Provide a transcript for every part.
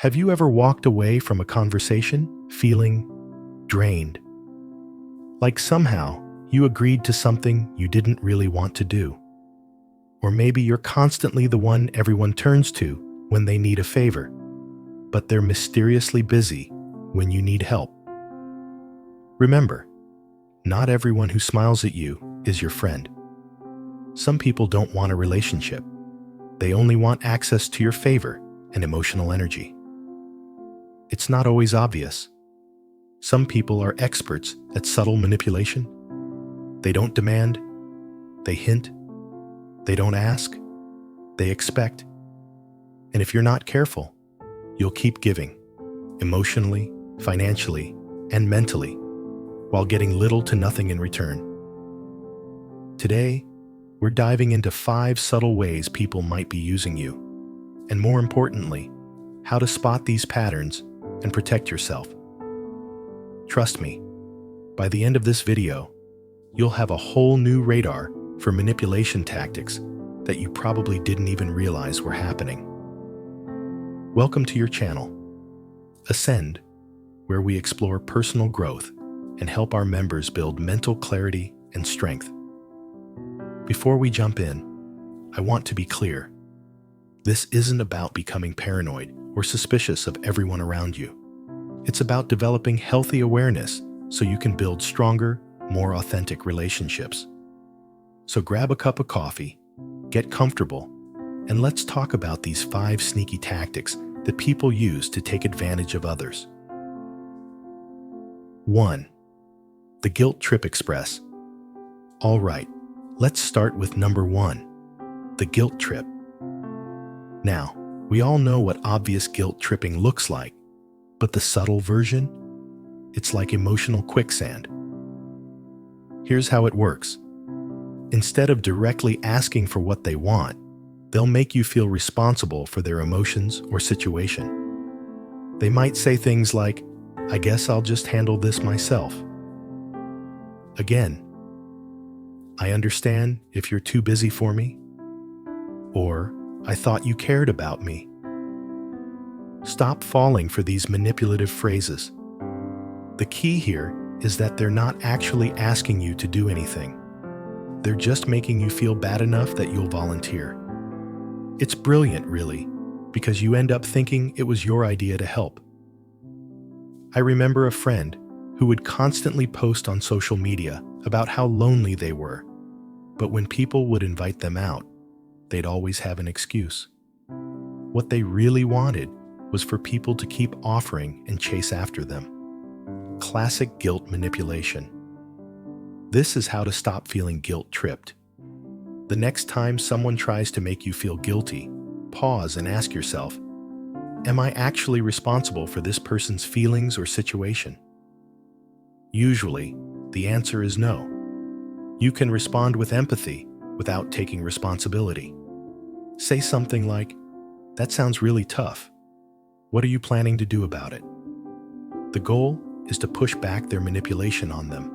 Have you ever walked away from a conversation feeling drained? Like somehow you agreed to something you didn't really want to do? Or maybe you're constantly the one everyone turns to when they need a favor, but they're mysteriously busy when you need help. Remember, not everyone who smiles at you is your friend. Some people don't want a relationship. They only want access to your favor and emotional energy. It's not always obvious. Some people are experts at subtle manipulation. They don't demand, they hint, they don't ask, they expect. And if you're not careful, you'll keep giving, emotionally, financially, and mentally, while getting little to nothing in return. Today, we're diving into 5 subtle ways people might be using you, and more importantly, how to spot these patterns and protect yourself. Trust me, by the end of this video, you'll have a whole new radar for manipulation tactics that you probably didn't even realize were happening. Welcome to your channel, Ascend, where we explore personal growth and help our members build mental clarity and strength. Before we jump in, I want to be clear. This isn't about becoming paranoid or suspicious of everyone around you. It's about developing healthy awareness so you can build stronger, more authentic relationships. So grab a cup of coffee, get comfortable, and let's talk about these 5 sneaky tactics that people use to take advantage of others. 1. The Guilt Trip Express. All right, let's start with number 1, the guilt trip. Now, we all know what obvious guilt tripping looks like, but the subtle version? It's like emotional quicksand. Here's how it works. Instead of directly asking for what they want, they'll make you feel responsible for their emotions or situation. They might say things like, "I guess I'll just handle this myself." Again, "I understand if you're too busy for me," or "I thought you cared about me." Stop falling for these manipulative phrases. The key here is that they're not actually asking you to do anything. They're just making you feel bad enough that you'll volunteer. It's brilliant, really, because you end up thinking it was your idea to help. I remember a friend who would constantly post on social media about how lonely they were, but when people would invite them out, they'd always have an excuse. What they really wanted was for people to keep offering and chase after them. Classic guilt manipulation. This is how to stop feeling guilt-tripped. The next time someone tries to make you feel guilty, pause and ask yourself, am I actually responsible for this person's feelings or situation? Usually, the answer is no. You can respond with empathy without taking responsibility. Say something like, "That sounds really tough. What are you planning to do about it?" The goal is to push back their manipulation on them.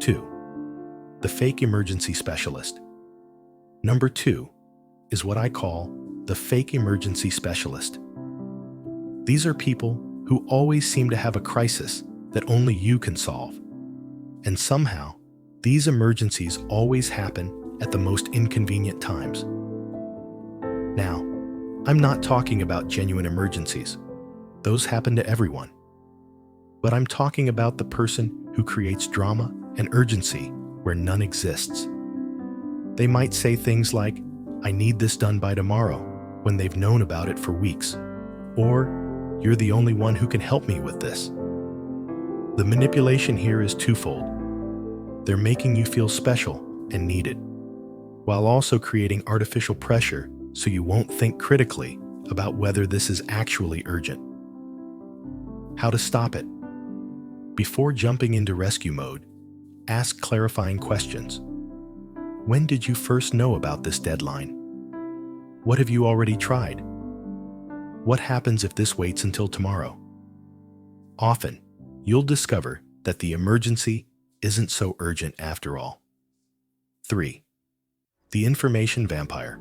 2. The fake emergency specialist. Number 2 is what I call the fake emergency specialist. These are people who always seem to have a crisis that only you can solve. And somehow, these emergencies always happen at the most inconvenient times. Now, I'm not talking about genuine emergencies. Those happen to everyone. But I'm talking about the person who creates drama and urgency where none exists. They might say things like, "I need this done by tomorrow," when they've known about it for weeks. Or, "You're the only one who can help me with this." The manipulation here is twofold. They're making you feel special and needed, while also creating artificial pressure so you won't think critically about whether this is actually urgent. How to stop it? Before jumping into rescue mode, ask clarifying questions. When did you first know about this deadline? What have you already tried? What happens if this waits until tomorrow? Often, you'll discover that the emergency isn't so urgent after all. 3. The information vampire.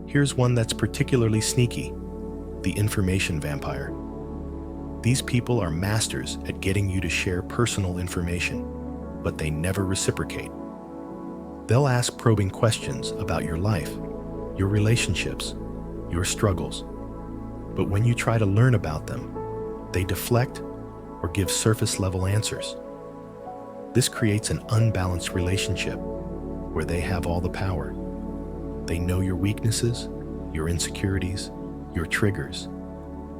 Here's one that's particularly sneaky. the information vampire. These people are masters at getting you to share personal information, but they never reciprocate. They'll ask probing questions about your life, your relationships, your struggles. But when you try to learn about them, they deflect or give surface-level answers. This creates an unbalanced relationship where they have all the power. They know your weaknesses, your insecurities, your triggers,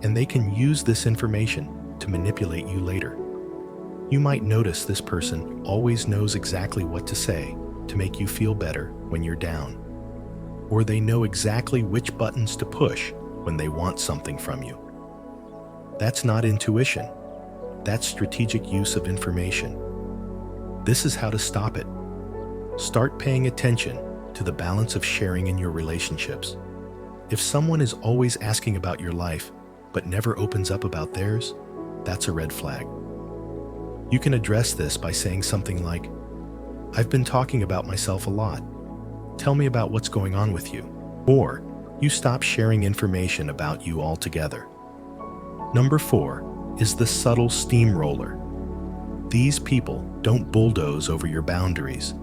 and they can use this information to manipulate you later. You might notice this person always knows exactly what to say to make you feel better when you're down, or they know exactly which buttons to push when they want something from you. That's not intuition. That's strategic use of information. This is how to stop it. Start paying attention to the balance of sharing in your relationships. If someone is always asking about your life but never opens up about theirs, that's a red flag. You can address this by saying something like, "I've been talking about myself a lot. Tell me about what's going on with you." Or, you stop sharing information about you altogether. Number 4 is the subtle steamroller. These people don't bulldoze over your boundaries.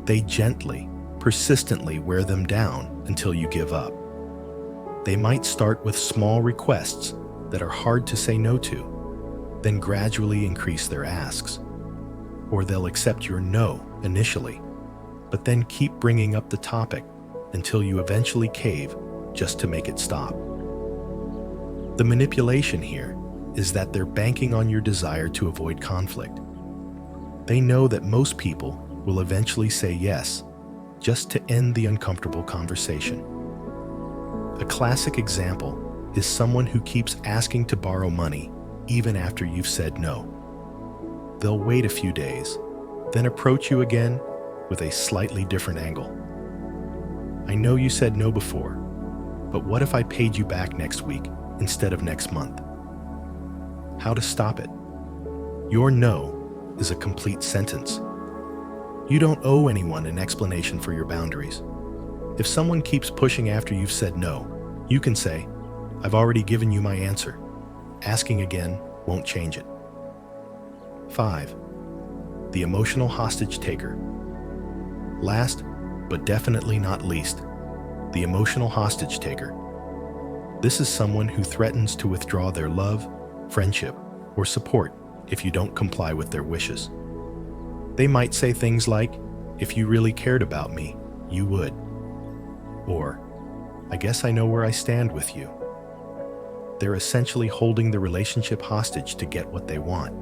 They gently, persistently wear them down until you give up. They might start with small requests that are hard to say no to, then gradually increase their asks. Or they'll accept your no initially, but then keep bringing up the topic until you eventually cave just to make it stop. The manipulation here is that they're banking on your desire to avoid conflict. They know that most people will eventually say yes, just to end the uncomfortable conversation. A classic example is someone who keeps asking to borrow money even after you've said no. They'll wait a few days, then approach you again with a slightly different angle. "I know you said no before, but what if I paid you back next week instead of next month?" How to stop it? Your no is a complete sentence. You don't owe anyone an explanation for your boundaries. If someone keeps pushing after you've said no, you can say, "I've already given you my answer. Asking again won't change it." 5. The emotional hostage taker. Last, but definitely not least, the emotional hostage taker. This is someone who threatens to withdraw their love, friendship, or support if you don't comply with their wishes. They might say things like, "If you really cared about me, you would." Or, "I guess I know where I stand with you." They're essentially holding the relationship hostage to get what they want.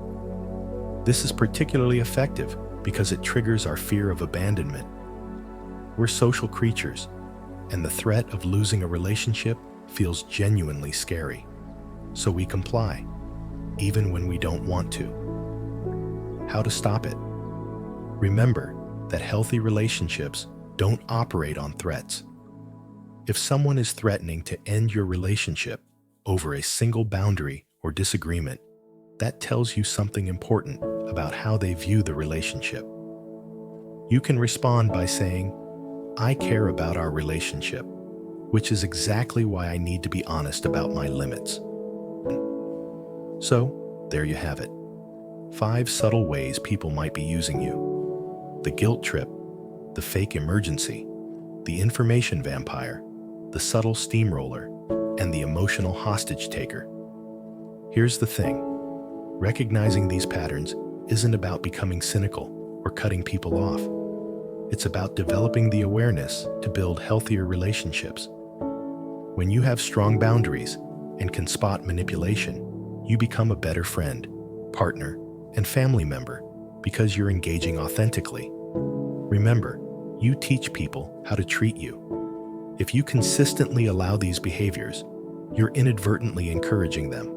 This is particularly effective because it triggers our fear of abandonment. We're social creatures, and the threat of losing a relationship feels genuinely scary. So we comply, even when we don't want to. How to stop it? Remember that healthy relationships don't operate on threats. If someone is threatening to end your relationship over a single boundary or disagreement, that tells you something important about how they view the relationship. You can respond by saying, "I care about our relationship, which is exactly why I need to be honest about my limits." So, there you have it. 5 subtle ways people might be using you. The guilt trip, the fake emergency, the information vampire, the subtle steamroller, and the emotional hostage taker. Here's the thing. Recognizing these patterns isn't about becoming cynical or cutting people off. It's about developing the awareness to build healthier relationships. When you have strong boundaries and can spot manipulation, you become a better friend, partner, and family member because you're engaging authentically. Remember, you teach people how to treat you. If you consistently allow these behaviors, you're inadvertently encouraging them.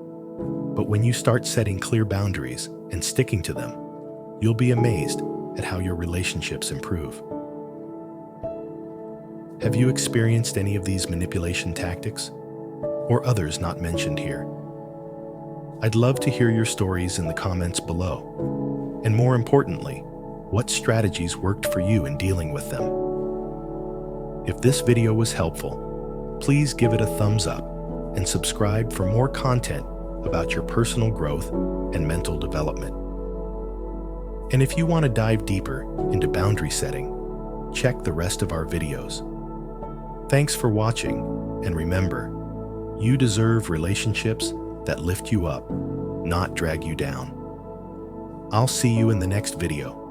But when you start setting clear boundaries and sticking to them, you'll be amazed at how your relationships improve. Have you experienced any of these manipulation tactics, or others not mentioned here? I'd love to hear your stories in the comments below. And more importantly, what strategies worked for you in dealing with them? If this video was helpful, please give it a thumbs up and subscribe for more content about your personal growth and mental development. And if you want to dive deeper into boundary setting, check the rest of our videos. Thanks for watching, and remember, you deserve relationships that lift you up, not drag you down. I'll see you in the next video.